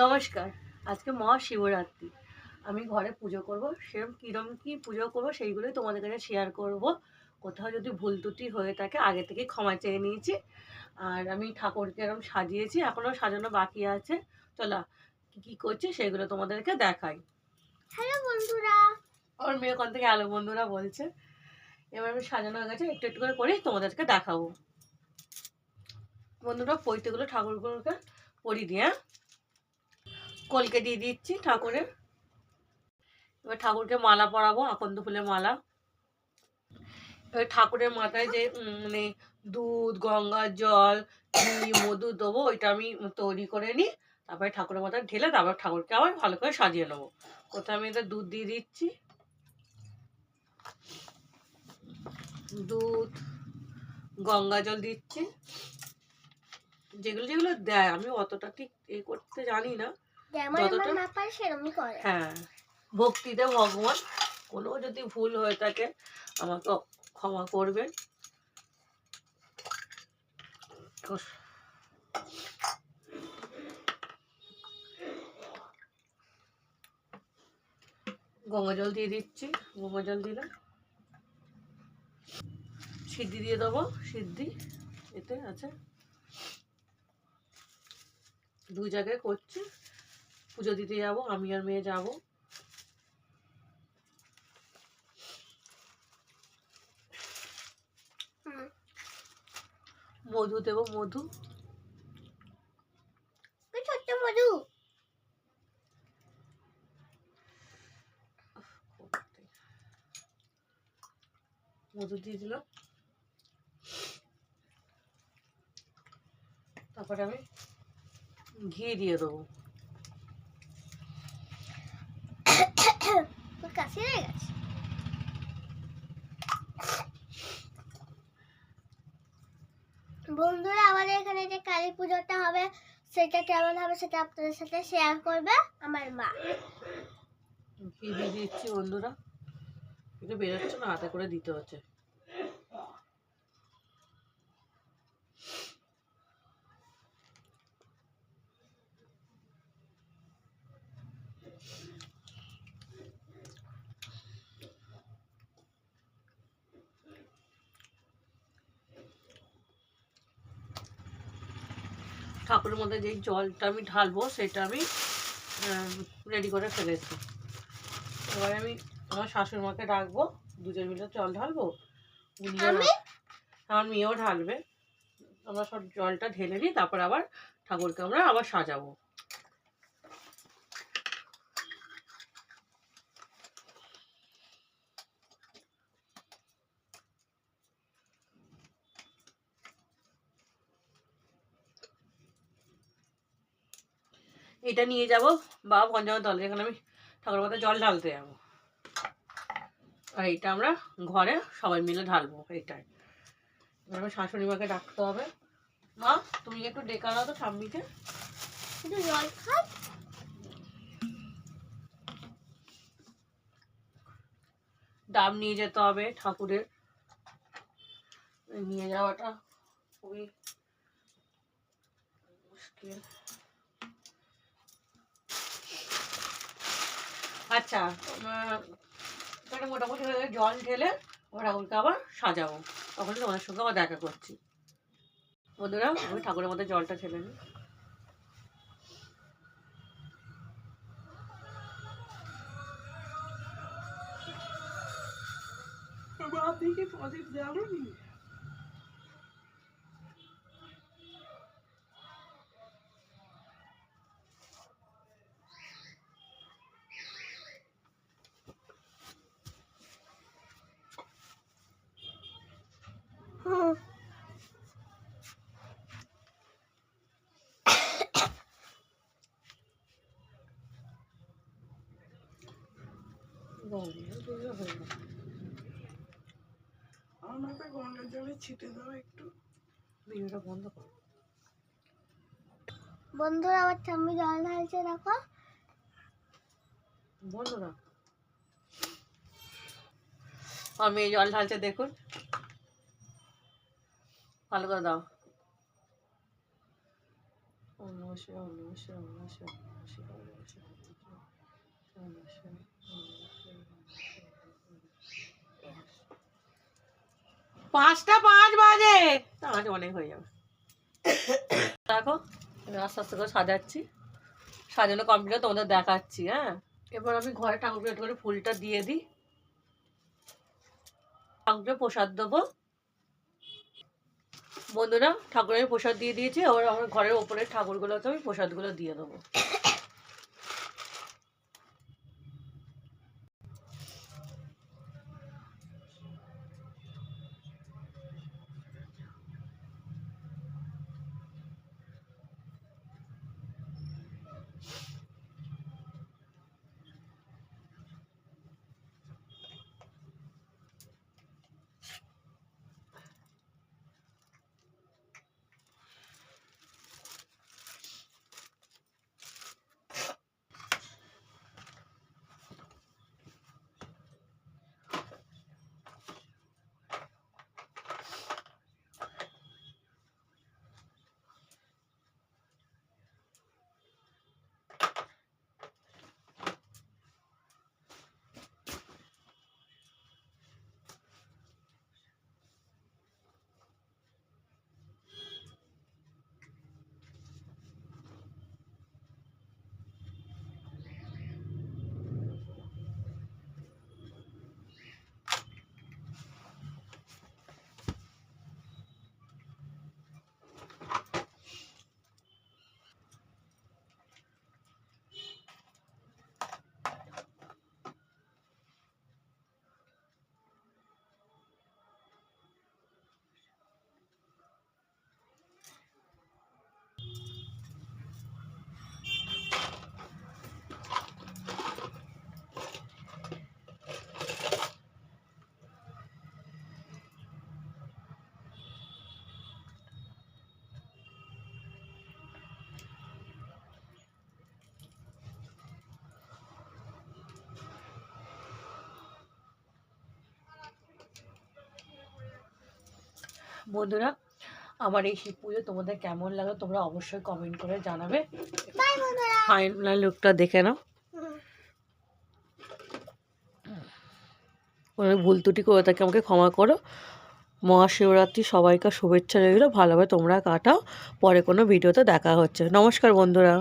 নমস্কার। আজকে মহাশিবরাত্রি। আমি ঘরে পুজো করব। সেরকম কিরম কি পুজো করব সেইগুলোই তোমাদের কাছে শেয়ার করব। কোথাও যদি ভুল ত্রুটি হয়ে থাকে আগে থেকেই ক্ষমা চেয়ে নিয়েছি। আর আমি ঠাকুরকে এরকম সাজিয়েছি, এখনও সাজানো বাকি আছে। চলো কি করছি সেগুলো তোমাদেরকে দেখাই। হ্যালো বন্ধুরা। আমার মেয়ে ওখান থেকে হ্যালো বন্ধুরা বলছে। এবার আমি সাজানো হয়ে গেছে, একটু একটু করে করেই তোমাদেরকে দেখাবো। বন্ধুরা পৈতেগুলো ঠাকুরগুলোকে পরিয়ে দিয়ে কলকে দিয়ে দিচ্ছি ঠাকুরের। এবার ঠাকুরকে মালা পরাবো, আকন্দ ফুলের মালা। এবার ঠাকুরের মাথায় যে মানে দুধ, গঙ্গার জল, ঘি, মধু দেবো, ওইটা আমি তৈরি করে নিই। তারপরে ঠাকুরের মাথায় ঢেলে তারপর ঠাকুরকে আবার ভালো করে সাজিয়ে নেবো। কোথাও আমি এটা দুধ দিয়ে দিচ্ছি, দুধ, গঙ্গা জল দিচ্ছি। যেগুলো যেগুলো দেয় আমি অতটা ঠিক এ করতে জানি না, যতটা হ্যাঁ ভক্তিতে ভগবান। কোনো যদি ভুল হয়ে থাকে আমাকে ক্ষমা করবেন। গঙ্গা জল দিয়ে দিচ্ছি, গঙ্গা জল দিলে সিদ্ধি দিয়ে দেবো। সিদ্ধি এতে আছে, দুই জায়গায় করছি। পুজো দিতে যাব, আমি আর মেয়ে যাব। মধু দেবো, মধু, ছোট্ট মধু। মধু দিয়ে দিলাম। তারপরে আমি ঘি দিয়ে দেবো। কাশি হয়ে গেছে। বন্ধুরা আমাদের এখানে যে কালী পুজোটা হবে সেটা কেমন হবে সেটা আপনাদের সাথে শেয়ার করবে আমার মা। ঘি দিয়ে দিচ্ছি বন্ধুরা, এটা বেরোচ্ছে না, হাতে করে দিতে হচ্ছে। ঠাকুরের মধ্যে যেই জলটা আমি ঢালবো সেটা আমি রেডি করে ফেলেছি। এবারে আমি আমার শাশুড়ি মাকে ডাকবো, দুজন মিলে জল ঢালবো। আমার মেয়েও ঢালবে। আমরা সব জলটা ঢেলে নিই, তারপর আবার ঠাকুরকে আমরা আবার সাজাবো। এটা নিয়ে যাব বাবা পঞ্চামত দল, যেখানে আমি ঠাকুরের মাথায় জল ঢালতে যাবো। আর এইটা আমরা ঘরে সবাই মিলে ঢালবো। এইটাই আমার শাশুড়ি মাকে ডাকতে হবে। মা তুমি একটু ডেকে আনো তো ঠাম্মিকে। জল খাই। ডাব নিয়ে যেতে হবে ঠাকুরের, নিয়ে যাওয়াটা খুবই মুশকিল। আচ্ছা মোটামুটি জল ঢেলে ঠাকুরকে আবার সাজাবো, তখন তোমাদের সঙ্গে আবার দেখা করছি। বন্ধুরা আমি ঠাকুরের মধ্যে জলটা ঢেলে নিই। আপনি কি প্রদীপ জ্বালেনি? আমার মাথায় গঙ্গার জলে ছিটে দাও একটু। ভিডিওটা বন্ধ করো। বন্ধুরা আমার ঠাম্মি জল ঢালছে, দেখো বন্ধুরা আমার মেয়ে জল ঢালছে, দেখুন ভালো করে দাও। পাঁচটা 5 বাজে, আজ অনেক হয়ে যাবে। দেখো আস্তে আস্তে করে সাজাচ্ছি, সাজানো কমপ্লিট তোমাদের দেখাচ্ছি। হ্যাঁ, এবার আমি ঘরে ঠাকুরকে একটু করে ফুলটা দিয়ে দিই, ঠাকুরকে প্রসাদ দেবো। বন্ধুরা, ঠাকুরের আমি প্রসাদ দিয়ে দিয়েছি, আবার আমার ঘরের ওপরের ঠাকুরগুলোকে আমি প্রসাদগুলো দিয়ে দেবো। বন্ধুরা, আমার এই শিব পুজো তোমাদের কেমন লাগলো তোমরা অবশ্যই কমেন্ট করে জানাবে। ফাইনাল লুকটা দেখে নাও। কোনো ভুল ত্রুটি করে থাকে আমাকে ক্ষমা করো। মহাশিবরাত্রি সবাইকার শুভেচ্ছা রইলো, ভালোভাবে তোমরা কাটাও। পরে কোনো ভিডিওতে দেখা হচ্ছে। নমস্কার বন্ধুরা।